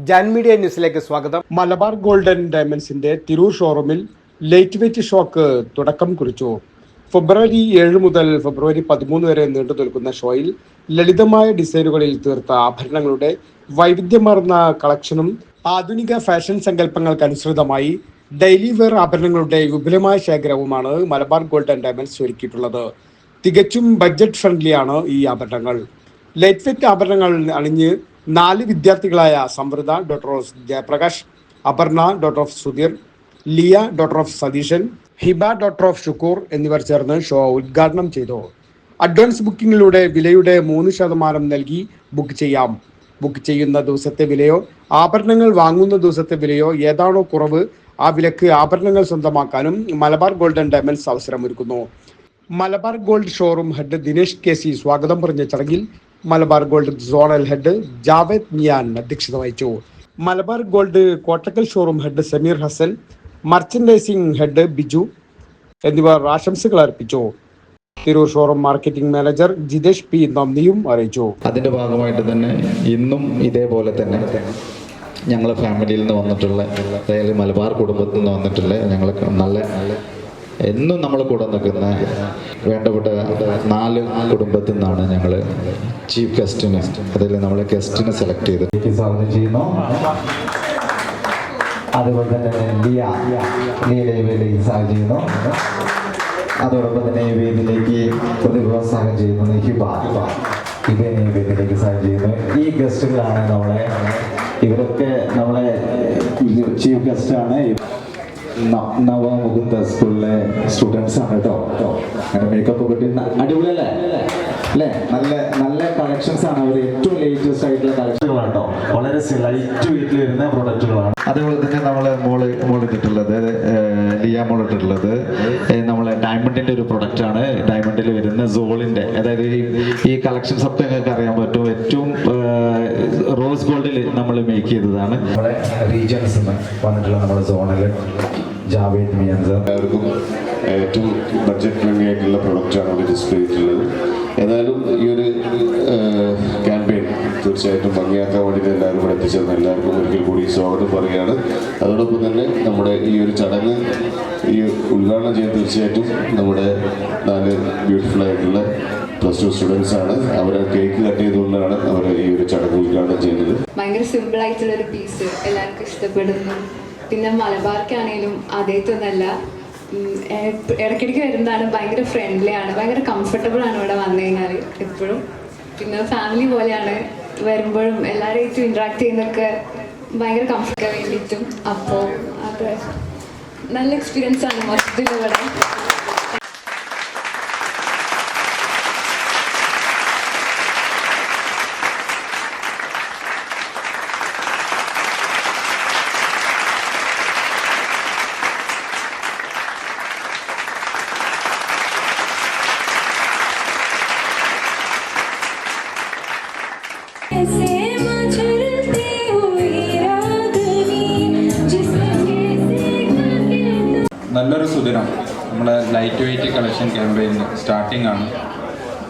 Jan media ന്യൂസിലേക്ക് സ്വാഗതം. Malabar golden ഡയമണ്ട്സിന്റെ Tirur ഷോറൂമിൽ ലൈറ്റ് വെയ്റ്റ് ഷോക്ക് തുടക്കം കുറിച്ചു. ഫെബ്രുവരി 7 മുതൽ ഫെബ്രുവരി 13 വരെ നീണ്ടു നിൽക്കുന്ന ഷോയിൽ ലളിതമായ ഡിസൈനുകളിൽ തീർത്ത ആഭരണങ്ങളുടെ വൈവിധ്യമാർന്ന കളക്ഷനും ആധുനിക ഫാഷൻ സങ്കല്പങ്ങൾക്കനുസൃതമായി ഡെയിലി വെയർ ആഭരണങ്ങളുടെ വിപുലമായ ശേഖരവുമാണ് മലബാർ ഗോൾഡൻ ഡയമണ്ട്സ് ഒരുക്കിയിട്ടുള്ളത്. തികച്ചും ബഡ്ജറ്റ് ഫ്രണ്ട്ലിയാണ് ഈ ആഭരണങ്ങൾ. ലൈറ്റ് വെയ്റ്റ് ആഭരണങ്ങൾ അണിഞ്ഞ് 4 വിദ്യാർത്ഥികളായ Samvritha daughter of Jayaprakash, Aparna daughter of Sudheer, Liya daughter of Satheesan, Hiba daughter of Shukkoor എന്നിവർ ചേർന്ന് ഷോ ഉദ്ഘാടനം ചെയ്തു. അഡ്വാൻസ് ബുക്കിങ്ങിലൂടെ വിലയുടെ 3% നൽകി ബുക്ക് ചെയ്യാം. ബുക്ക് ചെയ്യുന്ന ദിവസത്തെ വിലയോ ആഭരണങ്ങൾ വാങ്ങുന്ന ദിവസത്തെ വിലയോ ഏതാണോ കുറവ് ആ വിലക്ക് ആഭരണങ്ങൾ സ്വന്തമാക്കാനും മലബാർ ഗോൾഡൻ ഡയമണ്ട്സ് അവസരമൊരുക്കുന്നു. Malabar gold showroom head Dinesh KC സ്വാഗതം പറഞ്ഞ ചടങ്ങിൽ Malabar gold zonal head Javed Miyan അധ്യക്ഷത വഹിച്ചു. Malabar gold Kottakkal showroom head Sameer Hasan, merchandising head Biju എന്നിവർ ആശംസകൾ അർപ്പിച്ചു. Tirur showroom marketing manager Jithesh P നന്ദിയും അറിയിച്ചു. അതിന്റെ ഭാഗമായിട്ട് തന്നെ ഇന്നും ഇതേപോലെ തന്നെ ഞങ്ങളെ ഫാമിലിയിൽ നിന്ന് വന്നിട്ടുള്ള, അതായത് മലബാർ കുടുംബത്തിൽ നിന്ന് വന്നിട്ടുള്ള ഞങ്ങൾ നല്ല എന്നും നമ്മൾ കൂടെ നിൽക്കുന്ന വേണ്ടപ്പെട്ട 4 കുടുംബത്തിൽ നിന്നാണ് ഞങ്ങൾ ചീഫ് ഗസ്റ്റിന്, അതിൽ നമ്മളെ ഗസ്റ്റിനെ സെലക്ട് ചെയ്ത് സ്വാഗതം ചെയ്യുന്നു. അതുപോലെ തന്നെ ലിയയിലേക്ക് സ്വാഗതം ചെയ്യുന്നു. അതോടൊപ്പം തന്നെ ഈ വേദിയിലേക്ക് പ്രോത്സാഹനം ചെയ്യുന്നത് ഹിബനെ വേദിയിലേക്ക് സ്വാഗതം ചെയ്യുന്നു. ഈ ഗസ്റ്റുകളാണ് ഇവരൊക്കെ നമ്മളെ ചീഫ് ഗസ്റ്റാണ്. നവമുകുന്ദ സ്കൂളിലെ സ്റ്റുഡൻസ് ആണ് കേട്ടോ. അങ്ങനെ മേക്കപ്പ് കിട്ടി അടിപൊളിയല്ലേ അല്ലേ? നല്ല നല്ല കളക്ഷൻസ് ആണ്. അവർ ഏറ്റവും ലേറ്റസ്റ്റ് ആയിട്ടുള്ള കളക്ഷനുകളാണ് കേട്ടോ. വളരെ ലൈറ്റ് വെയിറ്റിൽ വരുന്ന പ്രൊഡക്റ്റുകളാണ്. അതേപോലെ തന്നെ നമ്മളെ മോളിട്ടിട്ടുള്ളത് ലിയ മോളിട്ടിട്ടുള്ളത് നമ്മളെ ഡയമണ്ടിന്റെ ഒരു പ്രൊഡക്റ്റ് ആണ്. ഡയമണ്ടിൽ വരുന്ന സോളിന്റെ, അതായത് ഈ കളക്ഷൻസ് ഒക്കെ നിങ്ങൾക്ക് അറിയാൻ പറ്റും. ഏറ്റവും റോസ് ഗോൾഡിൽ നമ്മൾ മേക്ക് ചെയ്തതാണ്. നമ്മളെ റീജിയൻസ് വന്നിട്ടുള്ള നമ്മുടെ സോണിൽ ജാവേദ് മിയാൻ സാർ. എല്ലാവർക്കും ഏറ്റവും ബഡ്ജറ്റ് ഫ്രണ്ട്ലി ആയിട്ടുള്ള പ്രൊഡക്റ്റാണ് ഇവിടെ ഡിസ്പ്ലേ ചെയ്തിട്ടുള്ളത്. ഏതായാലും ഈ ഒരു ക്യാമ്പയിൻ തീർച്ചയായിട്ടും ഭംഗിയാക്കാൻ വേണ്ടിയിട്ട് എല്ലാവരും ഇവിടെ എത്തിച്ചേർന്ന് എല്ലാവർക്കും ഒരിക്കൽ കൂടി സ്വാഗതം പറയുകയാണ്. അതോടൊപ്പം തന്നെ നമ്മുടെ ഈ ഒരു ചടങ്ങ് ഈ ഉദ്ഘാടനം ചെയ്യാൻ തീർച്ചയായിട്ടും നമ്മുടെ 4 ബ്യൂട്ടിഫുൾ ആയിട്ടുള്ള +2 സ്റ്റുഡൻസ് ആണ്. അവർ കേക്ക് കട്ട് ചെയ്തുകൊണ്ടാണ് അവർ ഈ ഒരു ചടങ്ങ് ഉദ്ഘാടനം ചെയ്യുന്നത്. ഭയങ്കര സിമ്പിൾ ആയിട്ടുള്ളൊരു പീസ് എല്ലാവർക്കും ഇഷ്ടപ്പെടുന്നു. പിന്നെ മലബാർക്കാണേലും അതേത്തൊന്നല്ല, ഇടയ്ക്കിടയ്ക്ക് വരുന്നതാണ്. ഭയങ്കര ഫ്രണ്ട്ലി ആണ്, ഭയങ്കര കംഫർട്ടബിൾ ആണ് ഇവിടെ വന്നു കഴിഞ്ഞാൽ എപ്പോഴും. പിന്നെ ഫാമിലി പോലെയാണ്, വരുമ്പോഴും എല്ലാവരെയും ഇൻട്രാക്ട് ചെയ്യുന്നതൊക്കെ ഭയങ്കര കംഫർട്ട് വേണ്ടിയിട്ടും. അപ്പോൾ അത് നല്ല എക്സ്പീരിയൻസ് ആണ് മൊത്തത്തിൽ ഇവിടെ. നല്ലൊരു സുദിനം. നമ്മുടെ light weight collection campaign starting ആണ്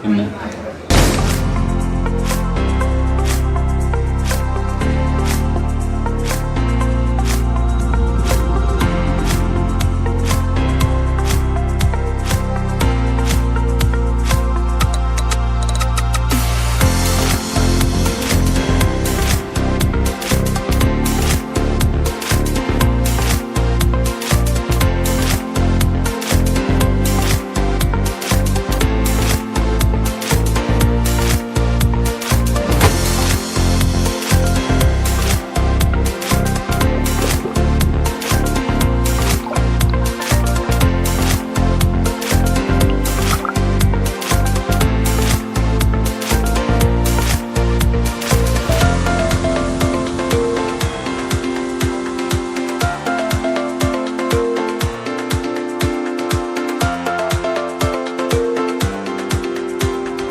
ഇന്ന്.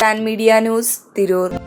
Jan media news, Tirur.